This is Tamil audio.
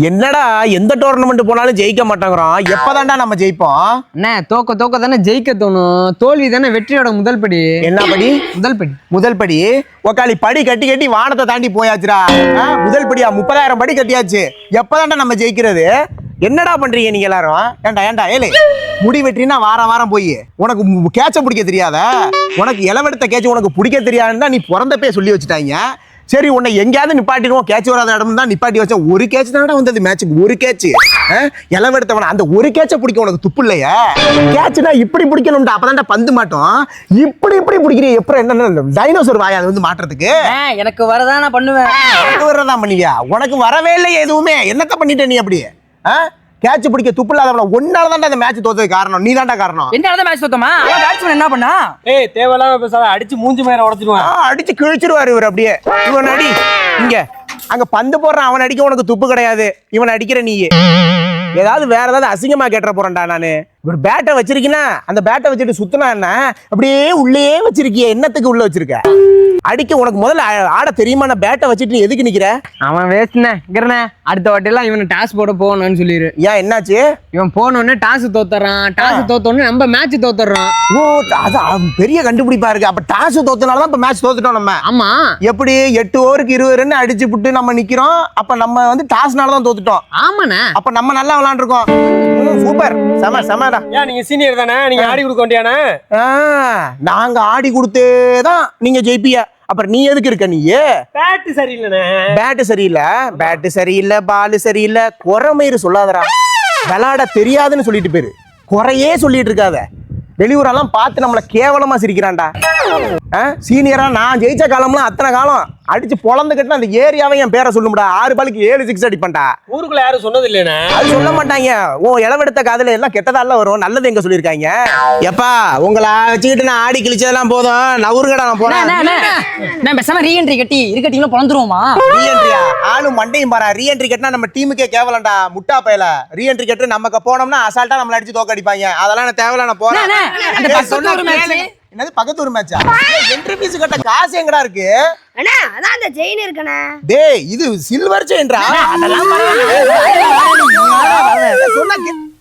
என்னடா எந்த டோர்னமெண்ட் போனாலும் ஜெயிக்க மாட்டேங்கிறோம். எப்பதான்டா நம்ம ஜெயிப்போம்? அண்ணே தோக்க தானே ஜெயிக்க தோணும். தோல்வி தானே வெற்றியோட முதல் படி. என்ன படி? முதல் படி. ஒக்காளி படி கட்டி கட்டி வானத்தை தாண்டி போயாச்சுடா. முதல் படியா 30,000 படி கட்டியாச்சு. எப்பதான்டா நம்ம ஜெயிக்கிறது? என்னடா பண்றீங்க நீங்க எல்லாரும்? ஏண்டா ஏலே முடி வெற்றினா வாரம் போய் உனக்கு கேட்ச பிடிக்க தெரியாத, உனக்கு இளவெடுத்த கேட்ச உனக்கு பிடிக்க தெரியாதுன்னு தான் நீ பிறந்தப்பே சொல்லி வச்சுட்டாங்க. சரி உன்னை எங்கேயாவது நிப்பாட்டிடுவோம், கேட்ச் வராத இடம் தான் நிப்பாட்டி வச்சா. ஒரு கேட்ச் தானடா வந்தது மேட்சுக்கு, ஒரு கேட்ச். இளவெடுத்தவன அந்த ஒரு கேட்ச பிடிக்க உனக்கு துப்பு இல்லையா? கேட்ச்னா இப்படி பிடிக்கணும்டா, அப்பதான்டா பந்து மாட்டோம். இப்படி பிடிக்கிறீ எப்படி? என்ன டைனோசர் வாயா அது வந்து மாட்டுறதுக்கு? எனக்கு வரதா நான் பண்ணுவேன். உனக்கு வரதான் பண்ணுவியா? உனக்கு வரவே இல்லை எதுவுமே. என்னத்த பண்ணிட்ட நீ அப்படி? கேட்ச் பிடிக்க துப்பு இல்லாதவன ஒன்னால தான் அந்த மேட்ச் தோத்ததுக்கு காரணம். நீ தான்டா காரணம். என்னால மேட்ச் தோத்தமா? அவன் பேட்ஸ்மேன் என்ன பண்ணா? தேவையில்லாம பேசாத, அடிச்சு மூஞ்சி மேல உடைச்சிடுவான். அடிச்சு கிழிச்சிருவாரு இவர் அப்படியே. இவன் அடி இங்க அங்க பந்து போடுறான், அவன் அடிக்க உனக்கு துப்பு கிடையாது. இவன் அடிக்கிற நீ ஏதாவது வேற ஏதாவது அசிங்கமா கேட்டுற போறேன்டா நானு. ஒரு பேட்டை வச்சிருக்கீங்கன்னா அந்த பேட்டை வச்சுட்டு சுத்தினா என்ன அப்படியே உள்ளே வச்சிருக்கிய? என்னத்துக்கு உள்ள வச்சிருக்க? அடிக்க உனக்கு முதல்ல ஆட தெரியுமா? நான் பேட்டை வச்சுட்டு நீ எதுக்கு நிக்கிற? அவன் வேஸ்ட்னே. அடுத்த வாட்டிலாம் இவனை டாஸ் போட போகணும்னு சொல்லிடு. ஏன் என்னாச்சு? இவன் போனோடனே டாஸ் தோத்துறான். டாஸ் தோத்தோடனே நம்ம மேட்ச் தோத்துறோம். ஓ அது பெரிய கண்டுபிடிப்பா இருக்கு. அப்ப டாஸ் தோத்தனாலதான் இப்ப மேட்ச் தோத்துட்டோம் நம்ம. ஆமா. எப்படி 8 ஓவருக்கு 20 ரன் அடிச்சு புட்டு நம்ம நிக்கிறோம். அப்ப நம்ம வந்து டாஸ்னாலதான் தோத்துட்டோம். ஆமாண்ணே. அப்ப நம்ம நல்லா விளையாண்டுருக்கோம். சூப்பர், செமடா. ஏன் நீங்க சீனியர் தானே, நீங்க ஆடி கொடுக்க வேண்டியானே? நாங்க ஆடி கொடுத்தேதான் நீங்க ஜெயிப்பிய. அப்புறம் நீ எதுக்கு இருக்க? நீ பேட் சரியில்லைண்ணே. பேட்டு சரியில்லை, பாலு சரியில்லை, குறைமயிறு சொல்லாதடா. விளையாட தெரியாதுன்னு சொல்லிட்டு போயிரு. குறையே சொல்லிட்டு இருக்காத. வெளியூரெல்லாம் பார்த்து நம்மளை கேவலமா சிரிக்கிறான்டா. சீனியரா நான் ஜெயிச்ச காலம்லாம் அத்தனை காலம் அடிச்சு பொழந்து கட்டின அந்த ஏரியாவை என் பேரை சொல்லும்டா. 6 பாலுக்கு 7 6 அடிப்பேன்டா. ஊருக்குள்ள யாரும் சொன்னது இல்லைண்ணே. அது சொல்ல மாட்டாங்க. ஓ இளவெடுத்த காதல எல்லாம் கெட்டதால வரும், நல்லது எங்க சொல்லியிருக்காங்க. எப்பா உங்களை வச்சுக்கிட்டு நான் ஆடி கிழிச்சதெல்லாம் போதும், நவுருங்கடா நான் போறேன். பேசாம ரீஎன்ட்ரி கட்டி இருக்கட்டிங்களா பொழந்துருவோமா? ரீஎன்ட்ரியா? ஆளும் மண்டையும் பாரா. ரீஎன்ட்ரி கட்டினா நம்ம டீமுக்கே கேவலம்டா. முட்டா பயல. ரீஎன்ட்ரி கட்டு நமக்கு போனோம்னா அசால்ட்டா நம்மள அடிச்சு தோக்கடிப்பாங்க. அதெல்லாம் நான் தேவையில்ல, நான் போறேன். என்னது பக்கத்து ஒரு மேட்சா? என்ட்ரி ஃபீஸ் கட்ட காசு எங்கடா இருக்கு? அண்ணா அதான் அந்த செயின் இருக்குண்ணே. டேய் இது சில்வர் செயின்டா. அதெல்லாம் சொன்னா